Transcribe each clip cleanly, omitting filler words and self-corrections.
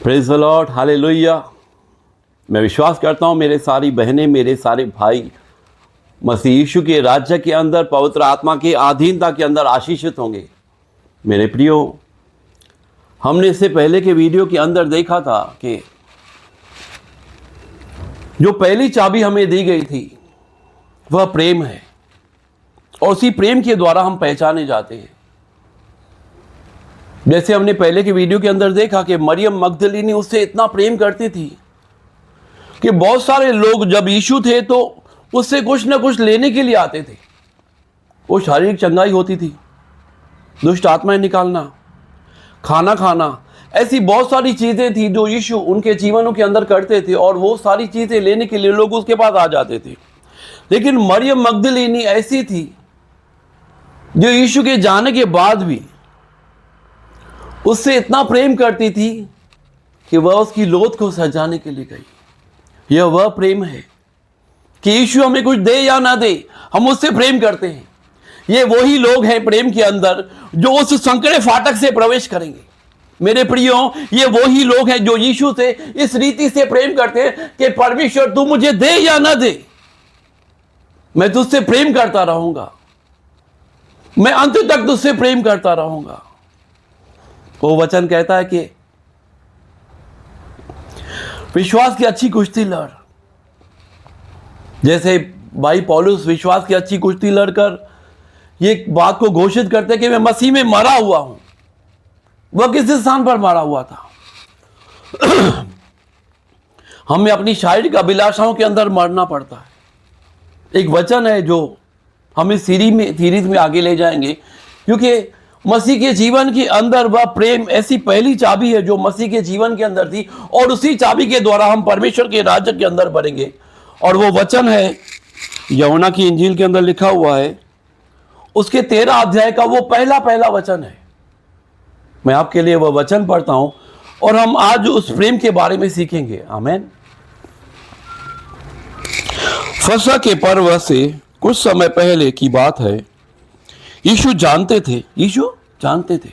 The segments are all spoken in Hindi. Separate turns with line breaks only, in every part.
Praise the Lord, hallelujah. मैं विश्वास करता हूँ मेरे सारी बहनें, मेरे सारे भाई मसीह यीशु के राज्य के अंदर पवित्र आत्मा की अधीनता के अंदर आशीषित होंगे। मेरे प्रियो, हमने इससे पहले के वीडियो के अंदर देखा था कि जो पहली चाबी हमें दी गई थी वह प्रेम है, और उसी प्रेम के द्वारा हम पहचाने जाते हैं। जैसे हमने पहले के वीडियो के अंदर देखा कि मरियम मगदलीनी उससे इतना प्रेम करती थी कि बहुत सारे लोग जब यीशु थे तो उससे कुछ ना कुछ लेने के लिए आते थे। वो शारीरिक चंगाई होती थी, दुष्ट आत्माएं निकालना, खाना खाना, ऐसी बहुत सारी चीज़ें थी जो यीशु उनके जीवनों के अंदर करते थे, और वो सारी चीज़ें लेने के लिए लोग उसके पास आ जाते थे। लेकिन मरियम मगदलीनी ऐसी थी जो यीशु के जाने के बाद भी उससे इतना प्रेम करती थी कि वह उसकी लोथ को सजाने के लिए गई। यह वह प्रेम है कि यीशु हमें कुछ दे या ना दे, हम उससे प्रेम करते हैं। ये वही लोग हैं प्रेम के अंदर जो उस संकरे फाटक से प्रवेश करेंगे। मेरे प्रियो, ये वही लोग हैं जो यीशु से इस रीति से प्रेम करते हैं कि परमेश्वर तू मुझे दे या ना दे, मैं तुझसे प्रेम करता रहूंगा, मैं अंत तक तुझसे प्रेम करता रहूंगा। वो वचन कहता है कि विश्वास की अच्छी कुश्ती लड़। जैसे भाई पौलुस विश्वास की अच्छी कुश्ती लड़कर ये बात को घोषित करते कि मैं मसीह में मरा हुआ हूं। वह किस स्थान पर मरा हुआ था? हमें अपनी शारीरिक अभिलाषाओं के अंदर मरना पड़ता है। एक वचन है जो हम इस सीरीज में आगे ले जाएंगे, क्योंकि मसीह के जीवन के अंदर वह प्रेम ऐसी पहली चाबी है जो मसीह के जीवन के अंदर थी, और उसी चाबी के द्वारा हम परमेश्वर के राज्य के अंदर बढ़ेंगे। और वो वचन है यूहन्ना की इंजील के अंदर लिखा हुआ है, उसके 13 अध्याय का वो पहला वचन है। मैं आपके लिए वह वचन पढ़ता हूं और हम आज उस प्रेम के बारे में सीखेंगे। आमीन। फसह के पर्व से कुछ समय पहले की बात है। यीशु जानते थे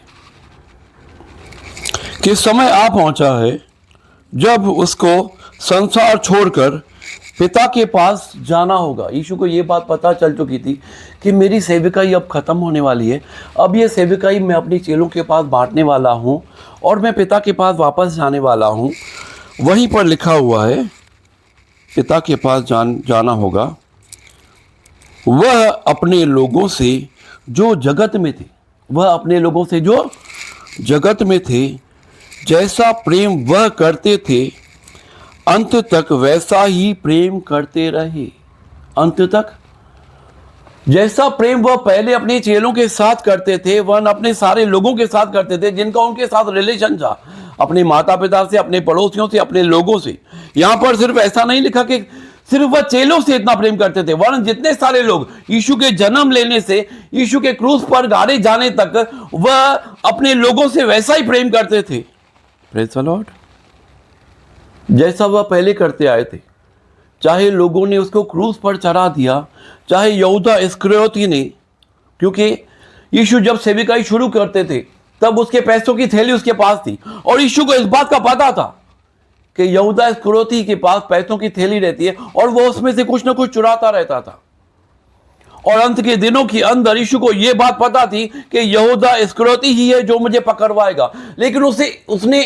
कि समय आ पहुंचा है जब उसको संसार छोड़कर पिता के पास जाना होगा। यीशु को ये बात पता चल चुकी थी कि मेरी सेविकाई अब खत्म होने वाली है। अब ये सेविकाई मैं अपने चेलों के पास बांटने वाला हूँ और मैं पिता के पास वापस जाने वाला हूँ। वहीं पर लिखा हुआ है पिता के पास जाना होगा। वह अपने लोगों से जो जगत में थे जैसा प्रेम वह करते थे, अंत तक वैसा ही प्रेम करते रहे। अंत तक जैसा प्रेम वह पहले अपने चेलों के साथ करते थे, वह अपने सारे लोगों के साथ करते थे जिनका उनके साथ रिलेशन था, अपने माता पिता से, अपने पड़ोसियों से, अपने लोगों से। यहां पर सिर्फ ऐसा नहीं लिखा कि सिर्फ वह चेलों से इतना प्रेम करते थे, वरन जितने सारे लोग यीशु के जन्म लेने से यीशु के क्रूस पर गाड़े जाने तक वह अपने लोगों से वैसा ही प्रेम करते थे। Praise the Lord. जैसा वह पहले करते आए थे, चाहे लोगों ने उसको क्रूस पर चढ़ा दिया, चाहे यहूदा इस्करियोती ने, क्योंकि यीशु जब सेविकाई शुरू करते थे तब उसके पैसों की थैली उसके पास थी, और यीशु को इस बात का पता था कि यहूदा इस्करियोती के पास पैसों की थैली रहती है और वो उसमें से कुछ ना कुछ चुराता रहता था। और अंत के दिनों के अंदर यीशु को यह बात पता थी कि यहूदा इस्करियोती ही है जो मुझे पकड़वाएगा। लेकिन उसने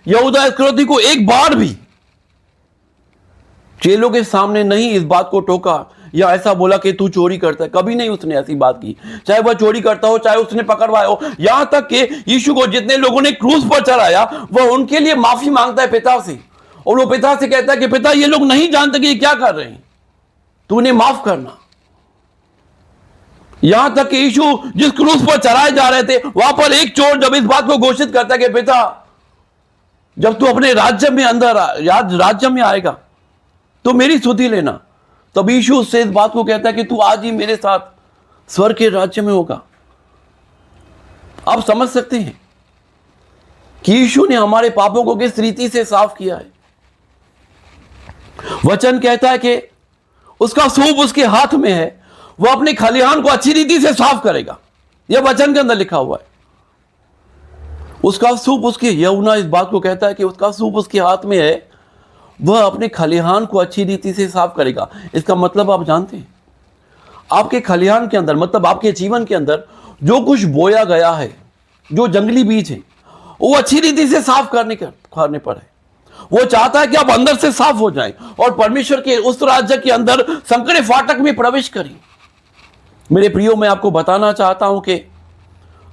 यहूदा इस्करियोती को एक बार भी चेलों के सामने नहीं इस बात को टोका या ऐसा बोला कि तू चोरी करता है। कभी नहीं उसने ऐसी बात की, चाहे वह चोरी करता हो, चाहे उसने पकड़वाया हो। यहां तक कि यीशु को जितने लोगों ने क्रूस पर चढ़ाया वह उनके लिए माफी मांगता है पिता से, और वो पिता से कहता है कि पिता ये लोग नहीं जानते कि ये क्या कर रहे हैं, तू उन्हें माफ करना। यहां तक कि यीशु जिस क्रूस पर चढ़ाए जा रहे थे वहां पर एक चोर जब इस बात को घोषित करता है कि पिता जब तू अपने राज्य में आएगा तो मेरी स्तुति लेना, तब यीशु उससे इस बात को कहता है कि तू आज ही मेरे साथ स्वर्ग के राज्य में होगा। आप समझ सकते हैं कि यीशु ने हमारे पापों को किस रीति से साफ किया है। वचन कहता है कि उसका सूप उसके हाथ में है, वह अपने खलिहान को अच्छी रीति से साफ करेगा। यह वचन के अंदर लिखा हुआ है। उसका सूप उसके, यूहन्ना इस बात को कहता है कि उसका सूप उसके हाथ में है, वह अपने खलिहान को अच्छी रीति से साफ करेगा। इसका मतलब आप जानते हैं, आपके खलिहान के अंदर, मतलब आपके जीवन के अंदर जो कुछ बोया गया है, जो जंगली बीज है, वो अच्छी रीति से साफ करने पर है। वो चाहता है कि आप अंदर से साफ हो जाएं और परमेश्वर के उस राज्य के अंदर संकरे फाटक में प्रवेश करें। मेरे प्रियो, मैं आपको बताना चाहता हूं कि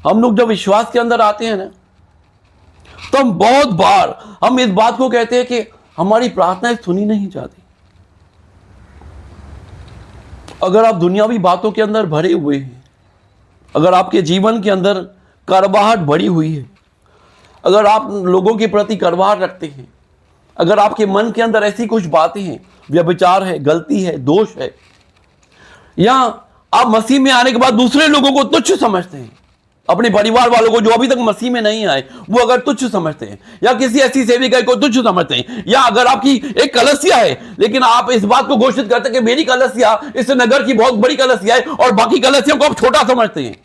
हम लोग जब विश्वास के अंदर आते हैं ना, तो हम बहुत बार हम इस बात को कहते हैं कि हमारी प्रार्थनाएं सुनी नहीं जाती। अगर आप दुनियावी बातों के अंदर भरे हुए हैं, अगर आपके जीवन के अंदर कड़वाहट भरी हुई है, अगर आप लोगों के प्रति कड़वाहट रखते हैं, अगर आपके मन के अंदर ऐसी कुछ बातें हैं, व्यभिचार है, गलती है, दोष है, या आप मसीह में आने के बाद दूसरे लोगों को तुच्छ समझते हैं, अपने परिवार वालों को जो अभी तक मसीह में नहीं आए वो अगर तुच्छ समझते हैं, या किसी ऐसी सेविका को तुच्छ समझते हैं, या अगर आपकी एक कलसिया है लेकिन आप इस बात को घोषित करते हैं कि मेरी कलसिया इस नगर की बहुत बड़ी कलसिया है और बाकी कलसियों को आप छोटा समझते हैं,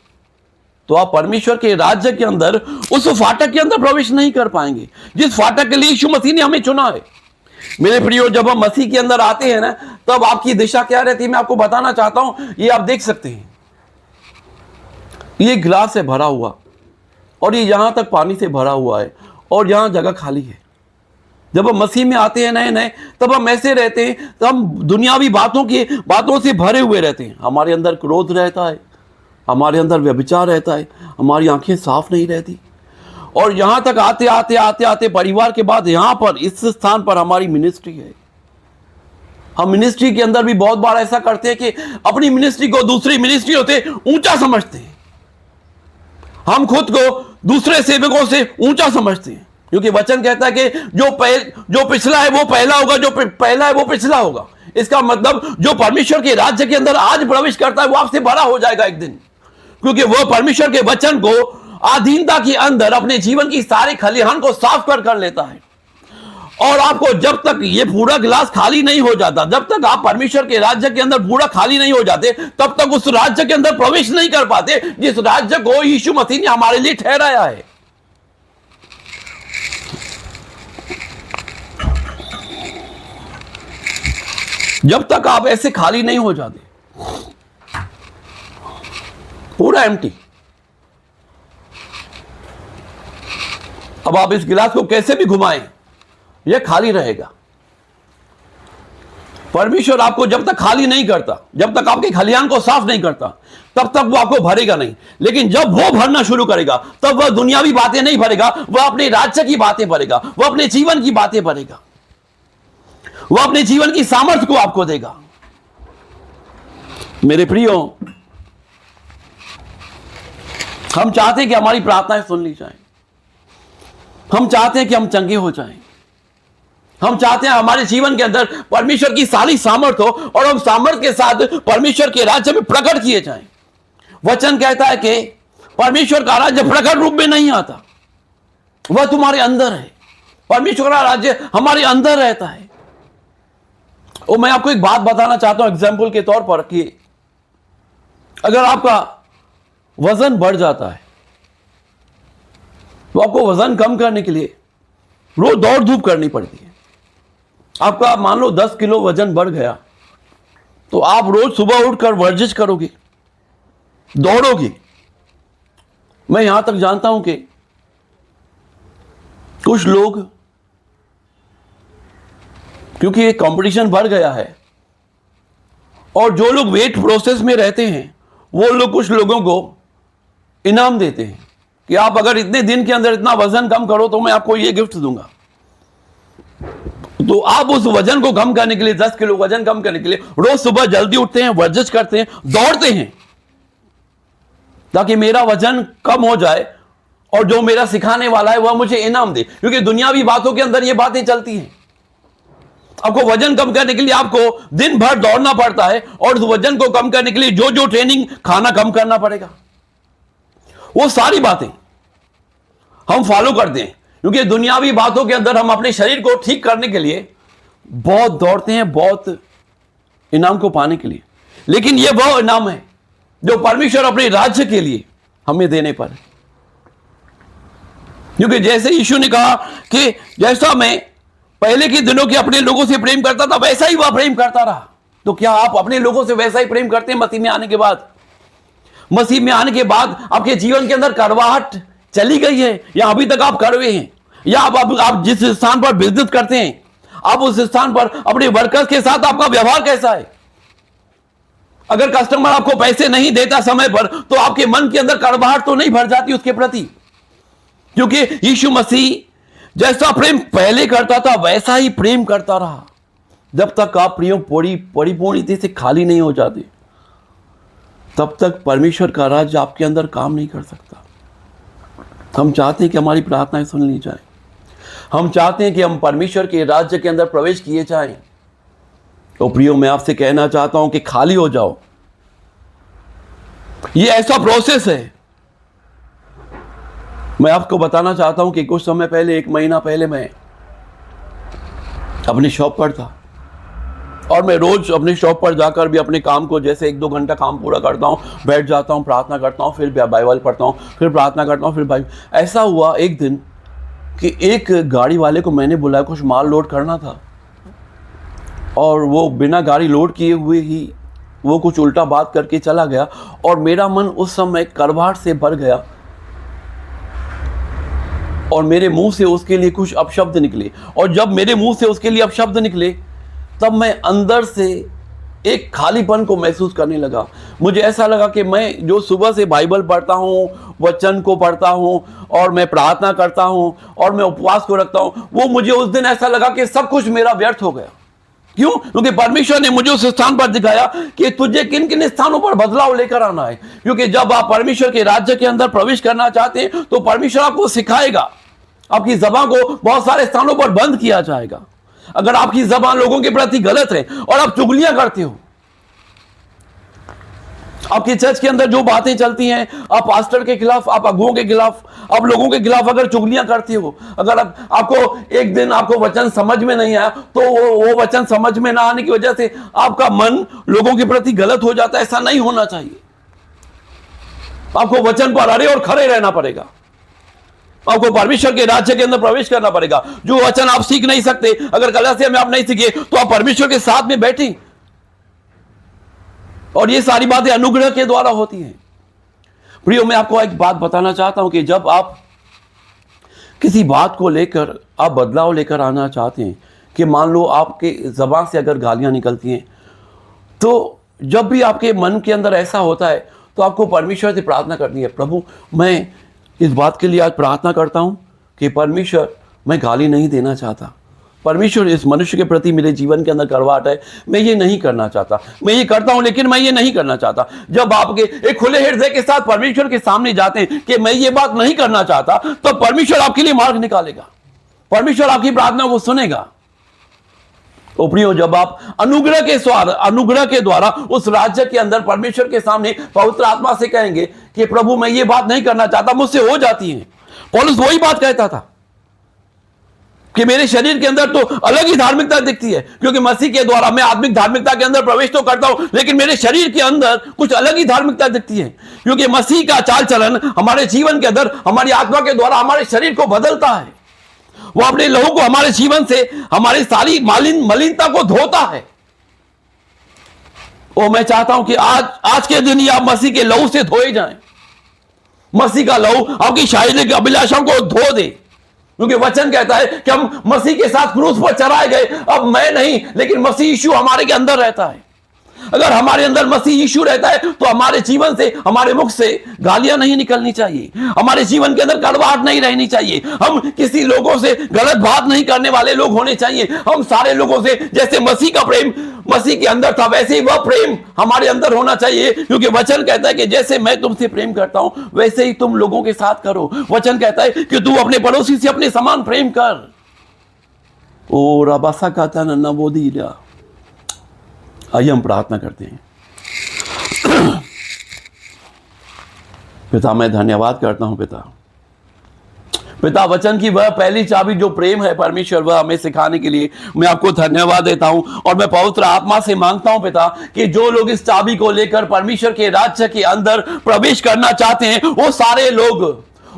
तो आप परमेश्वर के राज्य के अंदर उस फाटक के अंदर प्रवेश नहीं कर पाएंगे जिस फाटक के लिए यीशु मसीह ने हमें चुना है। मेरे प्रियो, जब हम मसीह के अंदर आते हैं ना, तब आपकी दिशा क्या रहती है मैं आपको बताना चाहता हूं। ये आप देख सकते हैं, ये गिलास से भरा हुआ और ये यहां तक पानी से भरा हुआ है और यहां जगह खाली है। जब हम मसीह में आते हैं नए नए, तब हम ऐसे रहते हैं, तो हम दुनियावी बातों से भरे हुए रहते हैं। हमारे अंदर क्रोध रहता है, हमारे अंदर व्यभिचार रहता है, हमारी आंखें साफ नहीं रहती। और यहां तक आते आते आते आते परिवार के बाद यहां पर इस स्थान पर हमारी मिनिस्ट्री है। हम मिनिस्ट्री के अंदर भी बहुत बार ऐसा करते हैं कि अपनी मिनिस्ट्री को दूसरी मिनिस्ट्रियों से ऊंचा समझते हैं। हम खुद को दूसरे सेवकों से ऊंचा समझते हैं, क्योंकि वचन कहता है कि जो पिछला है वो पहला होगा, जो पहला है वो पिछला होगा। इसका मतलब जो परमेश्वर के राज्य के अंदर आज प्रवेश करता है वो आपसे बड़ा हो जाएगा एक दिन, क्योंकि वह परमेश्वर के वचन को अधीनता के अंदर अपने जीवन की सारे खलिहान को साफ कर लेता है। और आपको जब तक ये पूरा गिलास खाली नहीं हो जाता, जब तक आप परमेश्वर के राज्य के अंदर पूरा खाली नहीं हो जाते, तब तक उस राज्य के अंदर प्रवेश नहीं कर पाते जिस राज्य को यीशु मसीह ने हमारे लिए ठहराया है। जब तक आप ऐसे खाली नहीं हो जाते, पूरा एम्प्टी, अब आप इस गिलास को कैसे भी घुमाएं यह खाली रहेगा। परमेश्वर आपको जब तक खाली नहीं करता, जब तक आपके खलिहान को साफ नहीं करता, तब तक वो आपको भरेगा नहीं। लेकिन जब वो भरना शुरू करेगा, तब वह दुनियावी बातें नहीं भरेगा, वह अपने राज्य की बातें भरेगा, वह अपने जीवन की बातें भरेगा, वह अपने जीवन की सामर्थ्य को आपको देगा। मेरे प्रियो, हम चाहते हैं कि हमारी प्रार्थनाएं सुन ली जाएं, हम चाहते हैं कि हम चंगे हो जाएं, हम चाहते हैं हमारे जीवन के अंदर परमेश्वर की सारी सामर्थ हो और हम सामर्थ के साथ परमेश्वर के राज्य में प्रकट किए जाएं। वचन कहता है कि परमेश्वर का राज्य प्रकट रूप में नहीं आता, वह तुम्हारे अंदर है। परमेश्वर का राज्य हमारे अंदर रहता है। और मैं आपको एक बात बताना चाहता हूं एग्जाम्पल के तौर पर, कि अगर आपका वजन बढ़ जाता है तो आपको वजन कम करने के लिए रोज दौड़ धूप करनी पड़ती है। आपका मान लो 10 किलो वजन बढ़ गया, तो आप रोज सुबह उठकर वर्जिश करोगे, दौड़ोगे। मैं यहां तक जानता हूं कि कुछ लोग, क्योंकि एक कंपटीशन बढ़ गया है और जो लोग वेट प्रोसेस में रहते हैं वो लोग कुछ लोगों को इनाम देते हैं कि आप अगर इतने दिन के अंदर इतना वजन कम करो तो मैं आपको ये गिफ्ट दूंगा। तो आप उस वजन को कम करने के लिए, 10 किलो वजन कम करने के लिए रोज सुबह जल्दी उठते हैं, वर्जिश करते हैं, दौड़ते हैं, ताकि मेरा वजन कम हो जाए और जो मेरा सिखाने वाला है वह मुझे इनाम दे। क्योंकि दुनियावी बातों के अंदर ये बातें चलती हैं। आपको वजन कम करने के लिए आपको दिन भर दौड़ना पड़ता है और उस वजन को कम करने के लिए जो जो ट्रेनिंग, खाना कम करना पड़ेगा, वो सारी बातें हम फॉलो करते हैं। क्योंकि दुनियावी बातों के अंदर हम अपने शरीर को ठीक करने के लिए बहुत दौड़ते हैं, बहुत इनाम को पाने के लिए। लेकिन यह वह इनाम है जो परमेश्वर अपने राज्य के लिए हमें देने पर है। क्योंकि जैसे यीशु ने कहा कि जैसा मैं पहले के दिनों के अपने लोगों से प्रेम करता था वैसा ही वह प्रेम करता रहा। तो क्या आप अपने लोगों से वैसा ही प्रेम करते हैं मसीह में आने के बाद? मसीह में आने के बाद आपके जीवन के अंदर कड़वाहट चली गई है या अभी तक आप कड़वे हैं? या आप जिस स्थान पर बिजनेस करते हैं, आप उस स्थान पर अपने वर्कर्स के साथ आपका व्यवहार कैसा है? अगर कस्टमर आपको पैसे नहीं देता समय पर, तो आपके मन के अंदर कड़वाहट तो नहीं भर जाती उसके प्रति? क्योंकि यीशु मसीह जैसा प्रेम पहले करता था वैसा ही प्रेम करता रहा। जब तक आप परिपूर्णता से खाली नहीं हो जाते, तब तक परमेश्वर का राज्य आपके अंदर काम नहीं कर सकता। हम चाहते हैं कि हमारी प्रार्थनाएं सुन ली जाए। हम चाहते हैं कि हम परमेश्वर के राज्य के अंदर प्रवेश किए जाएं। तो प्रियो, मैं आपसे कहना चाहता हूं कि खाली हो जाओ। ये ऐसा प्रोसेस है। मैं आपको बताना चाहता हूं कि कुछ समय पहले, 1 महीना पहले, मैं अपनी शॉप पर था और मैं रोज अपनी शॉप पर जाकर भी अपने काम को जैसे 1-2 घंटा काम पूरा करता हूं, बैठ जाता हूं, प्रार्थना करता हूं, फिर बाइबल पढ़ता हूं, फिर प्रार्थना करता हूं, फिर बाइबल। ऐसा हुआ एक दिन कि एक गाड़ी वाले को मैंने बुलाया, कुछ माल लोड करना था और वो बिना गाड़ी लोड किए हुए ही वो कुछ उल्टा बात करके चला गया और मेरा मन उस समय कड़वाहट से भर गया और मेरे मुंह से उसके लिए कुछ अपशब्द निकले। और जब मेरे मुंह से उसके लिए अपशब्द निकले, तब मैं अंदर से एक खालीपन को महसूस करने लगा। मुझे ऐसा लगा कि मैं जो सुबह से बाइबल पढ़ता हूँ, वचन को पढ़ता हूँ और मैं प्रार्थना करता हूँ और मैं उपवास को रखता हूँ, वो मुझे उस दिन ऐसा लगा कि सब कुछ मेरा व्यर्थ हो गया। क्यों? क्योंकि परमेश्वर ने मुझे उस स्थान पर दिखाया कि तुझे किन किन स्थानों पर बदलाव लेकर आना है। क्योंकि जब आप परमेश्वर के राज्य के अंदर प्रवेश करना चाहते हैं, तो परमेश्वर आपको सिखाएगा। आपकी ज़बान को बहुत सारे स्थानों पर बंद किया जाएगा। अगर आपकी ज़बान लोगों के प्रति गलत है और आप चुगलियां करते हो, आपके चर्च के अंदर जो बातें चलती हैं, आप पास्टर के खिलाफ, आप अगुओं के खिलाफ, आप लोगों के खिलाफ अगर चुगलियां करते हो, अगर आपको एक दिन आपको वचन समझ में नहीं आया, तो वो वचन समझ में ना आने की वजह से आपका मन लोगों के प्रति गलत हो जाता है। ऐसा नहीं होना चाहिए। आपको वचन पर अड़े और खड़े रहना पड़ेगा। आपको परमेश्वर के राज्य के अंदर प्रवेश करना पड़ेगा। जो वचन आप सीख नहीं सकते, अगर कलीसिया में आप नहीं सीखे, तो आप परमेश्वर के साथ में बैठें। और ये सारी बातें अनुग्रह के द्वारा होती हैं। प्रियो, मैं आपको एक बात बताना चाहता हूं कि जब आप किसी बात को लेकर आप बदलाव लेकर आना चाहते हैं, कि मान लो आपके ज़बान से अगर गालियां निकलती हैं, तो जब भी आपके मन के अंदर ऐसा होता है, तो आपको परमेश्वर से प्रार्थना करनी है। प्रभु, मैं इस बात के लिए आज प्रार्थना करता हूं कि परमेश्वर, मैं गाली नहीं देना चाहता। परमेश्वर, इस मनुष्य के प्रति मेरे जीवन के अंदर कड़वाहट है, मैं ये नहीं करना चाहता। मैं ये करता हूं लेकिन मैं ये नहीं करना चाहता। जब आपके एक खुले हृदय के साथ परमेश्वर के सामने जाते हैं कि मैं ये बात नहीं करना चाहता, तो परमेश्वर आपके लिए मार्ग निकालेगा। परमेश्वर आपकी प्रार्थना को सुनेगा। प्रियो, जब आप अनुग्रह के द्वारा उस राज्य के अंदर परमेश्वर के सामने पवित्र आत्मा से कहेंगे कि प्रभु, मैं ये बात नहीं करना चाहता, मुझसे हो जाती है। पौलुस वही बात कहता था कि मेरे शरीर के अंदर तो अलग ही धार्मिकता दिखती है, क्योंकि मसीह के द्वारा मैं आत्मिक धार्मिकता के अंदर प्रवेश तो करता हूं, लेकिन मेरे शरीर के अंदर कुछ अलग ही धार्मिकता दिखती है। क्योंकि मसीह का चाल चलन हमारे जीवन के अंदर हमारी आत्मा के द्वारा हमारे शरीर को बदलता है। वो अपने लहू को हमारे जीवन से हमारी सारी मलिनता को धोता है। मैं चाहता हूं कि आज के दिन ही आप मसीह के लहू से धोए जाएं। मसीह का लहू आपकी शारीरिक अभिलाषाओं को धो दे, क्योंकि वचन कहता है कि हम मसीह के साथ क्रूस पर चढ़ाए गए। अब मैं नहीं, लेकिन मसीह यीशु हमारे के अंदर रहता है। अगर हमारे अंदर मसीह यीशु रहता है, तो हमारे जीवन से, हमारे मुख से गालियां नहीं निकलनी चाहिए। हमारे जीवन के अंदर कड़वाहट नहीं रहनी चाहिए। हम किसी लोगों से गलत बात नहीं करने वाले लोग होने चाहिए। हम सारे लोगों से, जैसे मसीह का प्रेम मसीह के अंदर था, वैसे ही वह प्रेम हमारे अंदर होना चाहिए। क्योंकि वचन कहता है कि जैसे मैं तुमसे प्रेम करता हूं, वैसे ही तुम लोगों के साथ करो। वचन कहता है कि तू अपने पड़ोसी से अपने समान प्रेम कर। ओ रबासा कहता न बोधी। आइए हम प्रार्थना करते हैं। पिता, मैं धन्यवाद करता हूं पिता, वचन की वह पहली चाबी जो प्रेम है परमेश्वर, वह हमें सिखाने के लिए मैं आपको धन्यवाद देता हूं। और मैं पवित्र आत्मा से मांगता हूं पिता, कि जो लोग इस चाबी को लेकर परमेश्वर के राज्य के अंदर प्रवेश करना चाहते हैं, वो सारे लोग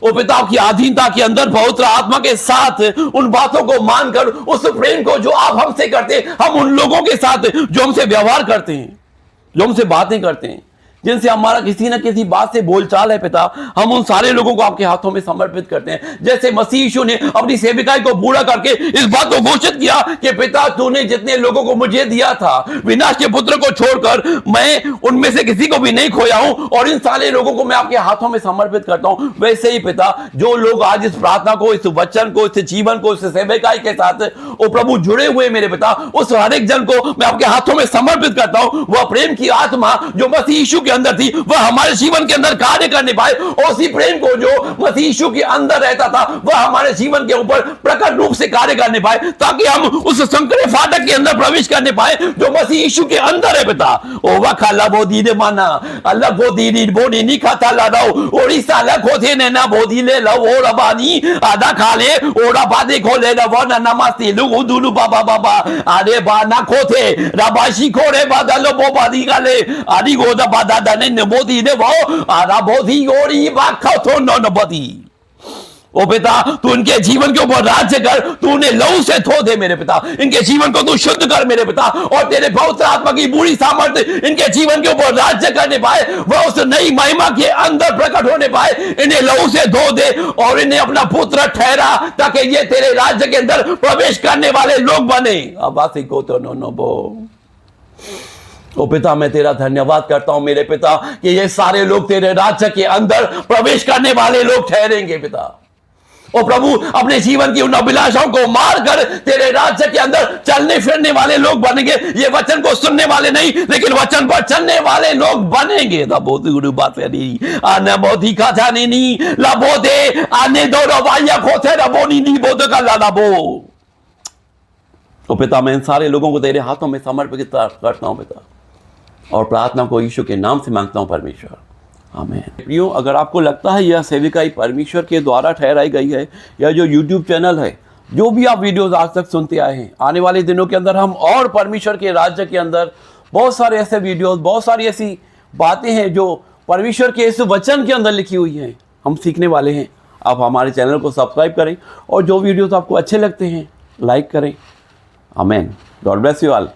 ओ पिता, आपकी अधीनता के अंदर पवित्र आत्मा के साथ उन बातों को मानकर उस प्रेम को जो आप हमसे करते हैं, हम उन लोगों के साथ जो हमसे व्यवहार करते हैं, जो हमसे बातें करते हैं, जिनसे हमारा किसी न किसी बात से बोलचाल है पिता, हम उन सारे लोगों को आपके हाथों में समर्पित करते हैं। जैसे मसीह यीशु ने अपनी सेविकाई को पूरा करके इस बात को घोषित किया कि पिता, तूने जितने लोगों को मुझे दिया था, विनाश के पुत्र को छोड़कर मैं उनमें से किसी को भी नहीं खोया हूं और इन सारे लोगों को मैं आपके हाथों में समर्पित करता हूं। वैसे ही पिता, जो लोग आज इस प्रार्थना को, इस वचन को, इस जीवन को, इस सेविकाई के साथ ओ प्रभु जुड़े हुए मेरे पिता, उस हर एक जन को मैं आपके हाथों में समर्पित करता हूं। वह प्रेम की आत्मा जो मसीह यीशु के अंदर थी, वह हमारे जीवन के अंदर कार्य करने पाए और उसी प्रेम को जो मसीह यीशु के अंदर रहता था, वह हमारे जीवन के ऊपर प्रकट रूप से कार्य करने पाए, ताकि हम उस संकरे फाटक के अंदर प्रवेश करने पाए जो मसीह यीशु के अंदर है पिता। ओ वखाला बोधी दे माना अल्लाह बोधी नी बोनी नी खाता ला रहो ओडिसा ला खोथे ने ना बोधी ले लो ओ रबानी आधा खाले ओड़ा बादे खोले ना वो ना नमस्ते लुगु दुलु बाबा बाबा आरे बा ना खोथे रबाशी खोरे बादलो बो बादी गाले आदि गोदा बादा दने बोधी ने वो आरा बोधी ओरी बाखा तो न बोधी। ओ पिता, तू इनके जीवन के ऊपर राज्य कर, तू उन्हें लहू से धो दे मेरे पिता, इनके जीवन को तू शुद्ध कर मेरे पिता, और तेरे पवित्र आत्मा की पूरी सामर्थ्य इनके जीवन के ऊपर राज्य करने पाए, वह उस नई महिमा के अंदर प्रकट होने पाए। इन्हें लहू से धो दे और इन्हें अपना पुत्र ठहरा, ताकि ये तेरे राज्य के अंदर प्रवेश करने वाले लोग बने। आबासी को तो नो बो। ओ पिता, मैं तेरा धन्यवाद करता हूं मेरे पिता कि ये सारे लोग तेरे राज्य के अंदर प्रवेश करने वाले लोग ठहरेंगे पिता। ओ प्रभु, अपने जीवन की उन अभिलाषाओं को मारकर तेरे राज्य के अंदर चलने फिरने वाले लोग बनेंगे। ये वचन को सुनने वाले नहीं, लेकिन वचन पर चलने वाले लोग बनेंगे। आने बोधी का जाने नी लबोदे आने दो रवाया खोथे रबोनी नी बोध का लाबो। ओ पिता, मैं इन सारे लोगों को तेरे हाथों में समर्पित करता हूं पिता, और प्रार्थना को यीशु के नाम से मांगता हूं परमेश्वर, आमीन। प्रियो, अगर आपको लगता है यह सेविकाई परमेश्वर के द्वारा ठहराई गई है, या जो यूट्यूब चैनल है, जो भी आप वीडियोस आज तक सुनते आए हैं, आने वाले दिनों के अंदर हम और परमेश्वर के राज्य के अंदर बहुत सारे ऐसे वीडियोस, बहुत सारी ऐसी बातें हैं जो परमेश्वर के इस वचन के अंदर लिखी हुई हैं, हम सीखने वाले हैं। आप हमारे चैनल को सब्सक्राइब करें और जो वीडियोस आपको अच्छे लगते हैं लाइक करें। आमीन। God bless you all.